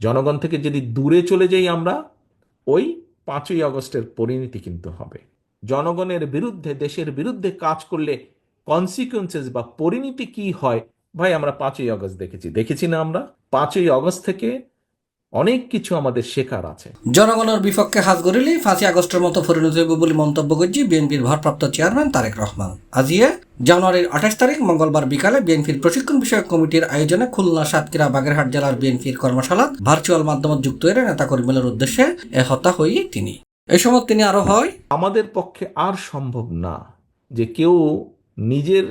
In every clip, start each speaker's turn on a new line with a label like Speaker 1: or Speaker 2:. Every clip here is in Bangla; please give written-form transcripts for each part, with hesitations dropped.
Speaker 1: জনগণ থেকে যদি দূরে চলে যাই আমরা, ওই 5ই আগস্টের পরিণতি কিন্তু হবে। জনগণের বিরুদ্ধে, দেশের বিরুদ্ধে কাজ করলে কনসিকুয়েন্সেস বা পরিণতি কি হয়, ভাই আমরা 5ই আগস্ট দেখেছি না আমরা? 5ই আগস্ট থেকে অনেক কিছু আমাদের শেখার আছে।
Speaker 2: জনগণের বিপক্ষে হাত গড়িলে 5ই আগস্টের মতো পরিণত হইব বলে মন্তব্য করছি বিএনপির ভারপ্রাপ্ত চেয়ারম্যান তারেক রহমান। আজিয়ে জানুয়ারির 28 তারিখ মঙ্গলবার বিকালে বিএনপির প্রশিক্ষণ বিষয়ক কমিটির আয়োজনে খুলনা, সাতক্ষীরা, বাগেরহাট জেলার বিএনপির কর্মশালা ভার্চুয়াল মাধ্যমে যুক্ত হয়ে নেতাকর্মীদের উদ্দেশ্যে হত্যা হই তিনি। এই সময় তিনি আরো হয়,
Speaker 1: আমাদের পক্ষে আর সম্ভব না যে কেউ নিজের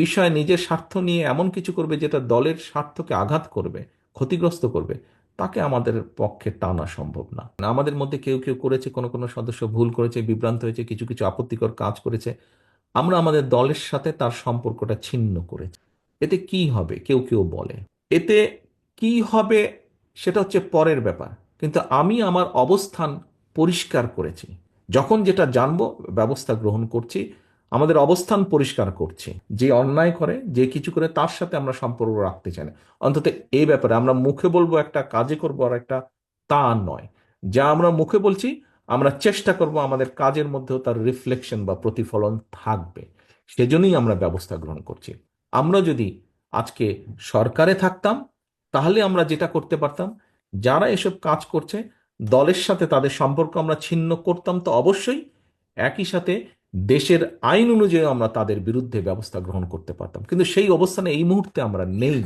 Speaker 1: বিষয়, নিজের স্বার্থ নিয়ে এমন কিছু করবে যেটা দলের স্বার্থকে আঘাত করবে, ক্ষতিগ্রস্ত করবে। তাকে আমাদের পক্ষে টানা সম্ভব না। আমাদের মধ্যে কেউ কেউ করেছে, কোনো কোনো সদস্য ভুল করেছে, বিভ্রান্ত হয়েছে, কিছু কিছু আপত্তিকর কাজ করেছে, আমরা আমাদের দলের সাথে তার সম্পর্কটা ছিন্ন করেছি। এতে কি হবে কেউ কেউ বলে, এতে কি হবে সেটা হচ্ছে পরের ব্যাপার। কিন্তু আমি আমার অবস্থান পরিষ্কার করেছি। যখন যেটা জানবো ব্যবস্থা গ্রহণ করছি, আমাদের অবস্থান পরিষ্কার করছি। যে অন্যায় করে, যে কিছু করে, তার সাথে আমরা সম্পর্ক রাখতে চাই না। অন্তত এই ব্যাপারে আমরা মুখে বলবো একটা, কাজে করবো আর একটা, তা নয়। যা আমরা মুখে বলছি, আমরা চেষ্টা করব আমাদের কাজের মধ্যেও তার রিফ্লেকশন বা প্রতিফলন থাকবে। সেজন্যই আমরা ব্যবস্থা গ্রহণ করছি। আমরা যদি আজকে সরকারে থাকতাম, তাহলে আমরা যেটা করতে পারতাম, যারা এসব কাজ করছে দলের সাথে তাদের সম্পর্ক আমরা ছিন্ন করতাম তো অবশ্যই, একই সাথে দেশের আইন অনুযায়ী আমরা তাদের বিরুদ্ধে ব্যবস্থা গ্রহণ করতে পারতাম। কিন্তু সেই অবস্থানে এই মুহূর্তে আমরা নেই।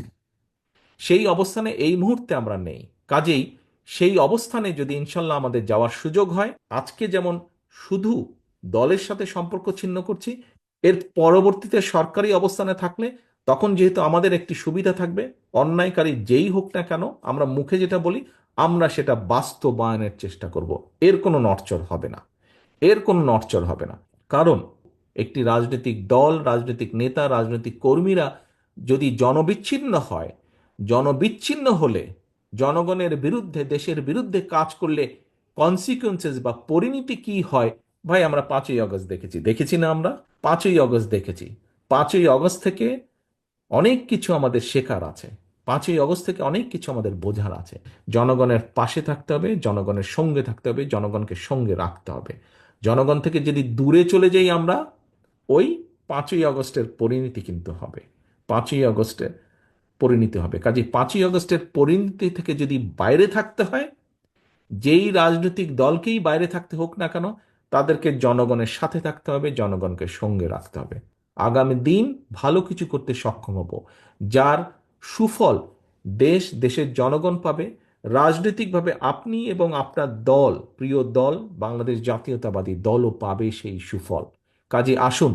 Speaker 1: সেই অবস্থানে এই মুহূর্তে আমরা নেই। কাজেই সেই অবস্থানে যদি ইনশাল্লাহ আমাদের যাওয়ার সুযোগ হয়, আজকে যেমন শুধু দলের সাথে সম্পর্ক ছিন্ন করছি, এর পরবর্তীতে সরকারি অবস্থানে থাকলে তখন যেহেতু আমাদের একটি সুবিধা থাকবে, অন্যায়কারী যেই হোক না কেন, আমরা মুখে যেটা বলি আমরা সেটা বাস্তবায়নের চেষ্টা করব। এর কোনো নড়চড় হবে না, এর কোনো নড়চড় হবে না। কারণ একটি রাজনৈতিক দল, রাজনৈতিক নেতা, রাজনৈতিক কর্মীরা যদি জনবিচ্ছিন্ন হয়, জনবিচ্ছিন্ন হলে, জনগণের বিরুদ্ধে, দেশের বিরুদ্ধে কাজ করলে কনসিকুয়েন্সেস বা পরিণতি কি হয়, ভাই আমরা 5ই আগস্ট দেখেছি না আমরা? 5ই আগস্ট দেখেছি। 5ই আগস্ট থেকে অনেক কিছু আমাদের শেখার আছে। 5ই আগস্ট থেকে অনেক কিছু আমাদের বোঝার আছে। জনগণের পাশে থাকতে হবে, জনগণের সঙ্গে থাকতে হবে, জনগণকে সঙ্গে রাখতে হবে। জনগণ থেকে যদি দূরে চলে যাই আমরা, ওই 5ই আগস্টের পরিণতি কিন্তু হবে। 5ই আগস্টের পরিণতি হবে। কাজে 5ই আগস্টের পরিণতি থেকে যদি বাইরে থাকতে হয়, যেই রাজনৈতিক দলকেই বাইরে থাকতে হোক না কেন, তাদেরকে জনগণের সাথে থাকতে হবে, জনগণকে সঙ্গে রাখতে হবে। আগামী দিন ভালো কিছু করতে সক্ষম হব, যার সুফল দেশ, দেশের জনগণ পাবে। রাজনৈতিকভাবে আপনি এবং আপনার দল, প্রিয় দল বাংলাদেশ জাতীয়তাবাদী দলও পাবে সেই সুফল। কাজে আসুন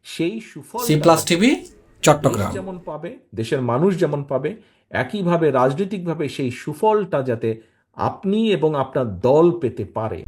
Speaker 1: সেই
Speaker 2: সি
Speaker 1: সুফলটা
Speaker 2: প্লাস
Speaker 1: যাতে
Speaker 2: টিভি,
Speaker 1: দেশ
Speaker 2: চট্টগ্রাম।
Speaker 1: যেমন পাবে, দেশের মানুষ যেমন পাবে, একইভাবে রাজনৈতিকভাবে সেই সুফলটা যাতে আপনি এবং আপনার দল পেতে পারে,